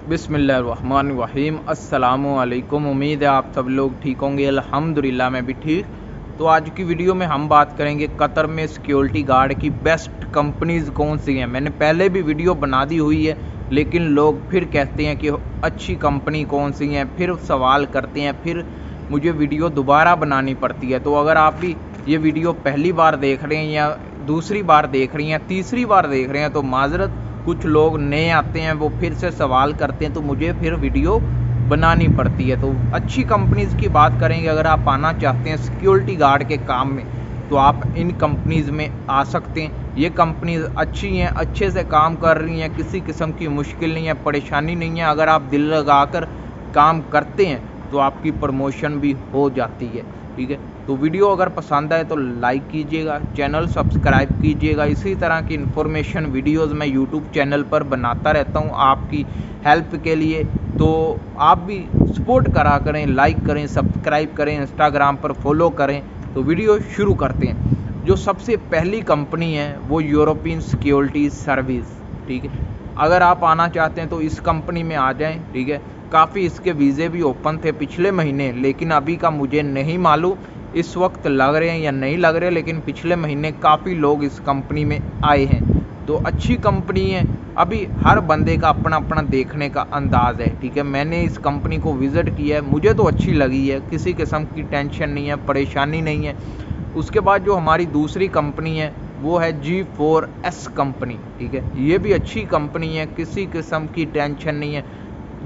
बिस्मिल्लाहिर्रहमानिर्रहीम। अस्सलामुअलैकुम। उम्मीद है आप सब लोग ठीक होंगे। अल्हम्दुलिल्लाह मैं भी ठीक। तो आज की वीडियो में हम बात करेंगे कतर में सिक्योरिटी गार्ड की बेस्ट कंपनीज़ कौन सी हैं। मैंने पहले भी वीडियो बना दी हुई है, लेकिन लोग फिर कहते हैं कि अच्छी कंपनी कौन सी हैं, फिर सवाल करते हैं, फिर मुझे वीडियो दोबारा बनानी पड़ती है। तो अगर आप भी ये वीडियो पहली बार देख रहे हैं या दूसरी बार देख रही हैं, तीसरी बार देख रहे हैं, तो माजरत, कुछ लोग नए आते हैं, वो फिर से सवाल करते हैं, तो मुझे फिर वीडियो बनानी पड़ती है। तो अच्छी कंपनीज़ की बात करेंगे। अगर आप आना चाहते हैं सिक्योरिटी गार्ड के काम में, तो आप इन कंपनीज़ में आ सकते हैं। ये कंपनीज़ अच्छी हैं, अच्छे से काम कर रही हैं, किसी किस्म की मुश्किल नहीं है, परेशानी नहीं है। अगर आप दिल लगाकर काम करते हैं तो आपकी प्रमोशन भी हो जाती है। ठीक है, तो वीडियो अगर पसंद आए तो लाइक कीजिएगा, चैनल सब्सक्राइब कीजिएगा। इसी तरह की इन्फॉर्मेशन वीडियोस मैं यूट्यूब चैनल पर बनाता रहता हूं आपकी हेल्प के लिए। तो आप भी सपोर्ट करा करें, लाइक करें, सब्सक्राइब करें, इंस्टाग्राम पर फॉलो करें। तो वीडियो शुरू करते हैं। जो सबसे पहली कंपनी है वो यूरोपियन सिक्योरिटी सर्विस। ठीक है, अगर आप आना चाहते हैं तो इस कंपनी में आ जाएं। ठीक है, काफ़ी इसके वीज़े भी ओपन थे पिछले महीने, लेकिन अभी का मुझे नहीं मालूम इस वक्त लग रहे हैं या नहीं लग रहे, लेकिन पिछले महीने काफ़ी लोग इस कंपनी में आए हैं। तो अच्छी कंपनी है। अभी हर बंदे का अपना अपना देखने का अंदाज़ है। ठीक है, मैंने इस कंपनी को विज़िट किया है, मुझे तो अच्छी लगी है, किसी किस्म की टेंशन नहीं है, परेशानी नहीं है। उसके बाद जो हमारी दूसरी कंपनी है वो है G4S कंपनी। ठीक है, ये भी अच्छी कंपनी है, किसी किस्म की टेंशन नहीं है।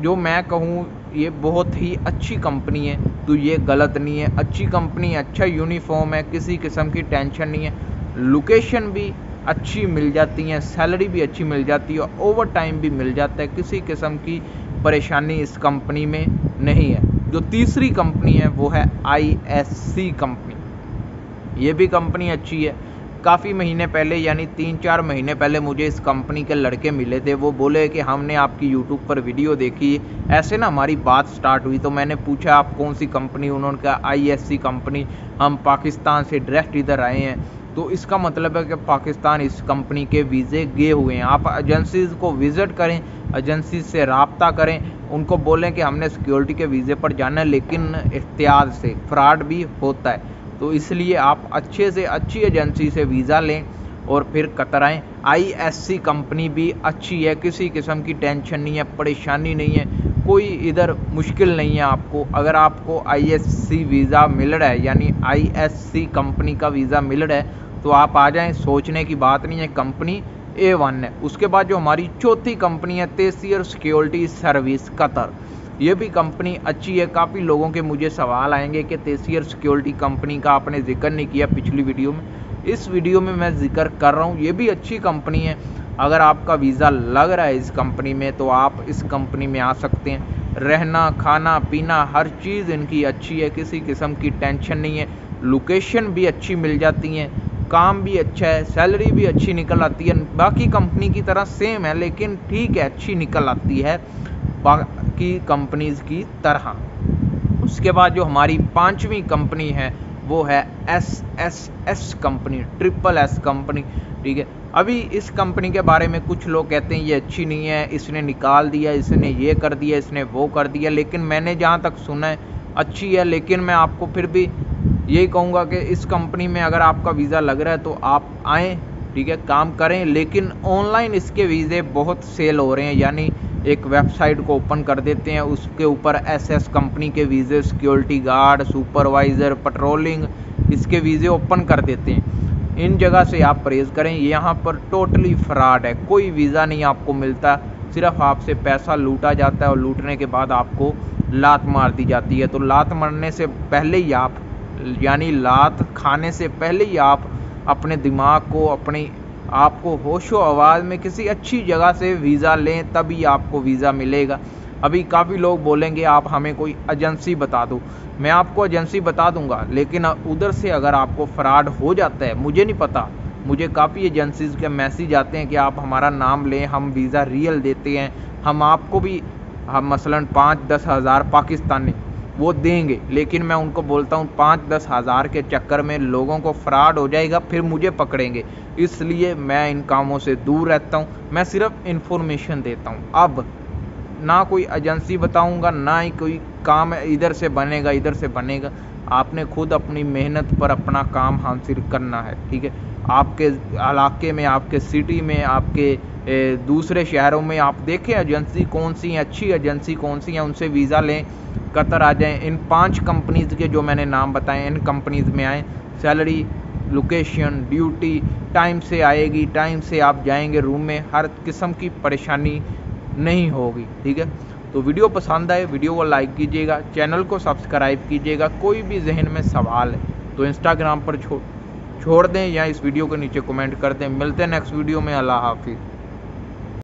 जो मैं कहूँ ये बहुत ही अच्छी कंपनी है, तो ये गलत नहीं है। अच्छी कंपनी, अच्छा यूनिफॉर्म है, किसी किस्म की टेंशन नहीं है। लोकेशन भी अच्छी मिल जाती है, सैलरी भी अच्छी मिल जाती है, ओवर टाइम भी मिल जाता है, किसी किस्म की परेशानी इस कंपनी में नहीं है। जो तीसरी कंपनी है वो है ISC कंपनी। ये भी कंपनी अच्छी है। काफ़ी महीने पहले, यानी 3-4 महीने पहले मुझे इस कंपनी के लड़के मिले थे। वो बोले कि हमने आपकी यूट्यूब पर वीडियो देखी। ऐसे ना हमारी बात स्टार्ट हुई, तो मैंने पूछा आप कौन सी कंपनी। उन्होंने कहा ISC कंपनी, हम पाकिस्तान से डायरेक्ट इधर आए हैं। तो इसका मतलब है कि पाकिस्तान इस कंपनी के वीज़े गए हुए हैं। आप एजेंसीज़ को विज़िट करें, एजेंसी से रब्ता करें, उनको बोलें कि हमने सिक्योरिटी के वीज़े पर जाना है, लेकिन एहतियात से, फ्रॉड भी होता है। तो इसलिए आप अच्छे से अच्छी एजेंसी से वीज़ा लें और फिर कतर आएँ। ISC कंपनी भी अच्छी है, किसी किस्म की टेंशन नहीं है, परेशानी नहीं है, कोई इधर मुश्किल नहीं है आपको। अगर आपको ISC वीज़ा मिल रहा है, यानी ISC कंपनी का वीज़ा मिल रहा है, तो आप आ जाएं, सोचने की बात नहीं है, कंपनी A1 है। उसके बाद जो हमारी चौथी कंपनी है तेसियर सिक्योरिटी सर्विस कतर। ये भी कंपनी अच्छी है। काफ़ी लोगों के मुझे सवाल आएंगे कि तेसियर सिक्योरिटी कंपनी का आपने जिक्र नहीं किया पिछली वीडियो में। इस वीडियो में मैं जिक्र कर रहा हूँ। ये भी अच्छी कंपनी है। अगर आपका वीज़ा लग रहा है इस कंपनी में, तो आप इस कंपनी में आ सकते हैं। रहना, खाना, पीना, हर चीज़ इनकी अच्छी है, किसी किस्म की टेंशन नहीं है। लोकेशन भी अच्छी मिल जाती हैं, काम भी अच्छा है, सैलरी भी अच्छी निकल आती है। बाकी कंपनी की तरह सेम है, लेकिन ठीक है, अच्छी निकल आती है बाकी कंपनीज़ की तरह। उसके बाद जो हमारी पांचवी कंपनी है वो है SSS कंपनी, SSS कंपनी। ठीक है, अभी इस कंपनी के बारे में कुछ लोग कहते हैं ये अच्छी नहीं है, इसने निकाल दिया, इसने ये कर दिया, इसने वो कर दिया, लेकिन मैंने जहाँ तक सुना है अच्छी है। लेकिन मैं आपको फिर भी यही कहूँगा कि इस कंपनी में अगर आपका वीज़ा लग रहा है तो आप आएँ। ठीक है, काम करें। लेकिन ऑनलाइन इसके वीज़े बहुत सेल हो रहे हैं, यानी एक वेबसाइट को ओपन कर देते हैं, उसके ऊपर SS कंपनी के वीज़े, सिक्योरिटी गार्ड, सुपरवाइज़र, पेट्रोलिंग, इसके वीज़े ओपन कर देते हैं। इन जगह से आप परहेज़ करें। यहाँ पर टोटली फ्रॉड है, कोई वीज़ा नहीं आपको मिलता, सिर्फ आपसे पैसा लूटा जाता है और लूटने के बाद आपको लात मार दी जाती है। तो लात मारने से पहले ही आप, यानी लात खाने से पहले ही आप अपने दिमाग को, अपने आपको होशो आवाज़ में किसी अच्छी जगह से वीज़ा लें, तभी आपको वीज़ा मिलेगा। अभी काफ़ी लोग बोलेंगे आप हमें कोई एजेंसी बता दो। मैं आपको एजेंसी बता दूंगा, लेकिन उधर से अगर आपको फ्रॉड हो जाता है, मुझे नहीं पता, मुझे काफ़ी एजेंसीज़ के मैसेज आते हैं कि आप हमारा नाम लें, हम वीज़ा रियल देते हैं, हम आपको भी, हम मसलन 5-10 हज़ार पाकिस्तानी वो देंगे। लेकिन मैं उनको बोलता हूँ 5-10 हज़ार के चक्कर में लोगों को फ्रॉड हो जाएगा, फिर मुझे पकड़ेंगे। इसलिए मैं इन कामों से दूर रहता हूँ। मैं सिर्फ इन्फॉर्मेशन देता हूँ। अब ना कोई एजेंसी बताऊंगा, ना ही कोई काम इधर से बनेगा इधर से बनेगा। आपने खुद अपनी मेहनत पर अपना काम हासिल करना है, ठीक है। आपके इलाके में, आपके सिटी में, आपके दूसरे शहरों में आप देखें एजेंसी कौन सी है, अच्छी एजेंसी कौन सी है, उनसे वीज़ा लें, कतर आ जाएं। इन 5 कंपनीज़ के जो मैंने नाम बताए, इन कंपनीज़ में आएँ। सैलरी, लोकेशन, ड्यूटी टाइम से आएगी, टाइम से आप जाएंगे रूम में, हर किस्म की परेशानी नहीं होगी, ठीक है। तो वीडियो पसंद आए वीडियो को लाइक कीजिएगा, चैनल को सब्सक्राइब कीजिएगा। कोई भी जहन में सवाल है तो इंस्टाग्राम पर छोड़ दें या इस वीडियो के नीचे कमेंट कर दें। मिलते हैं नेक्स्ट वीडियो में। अल्लाह हाफिज़।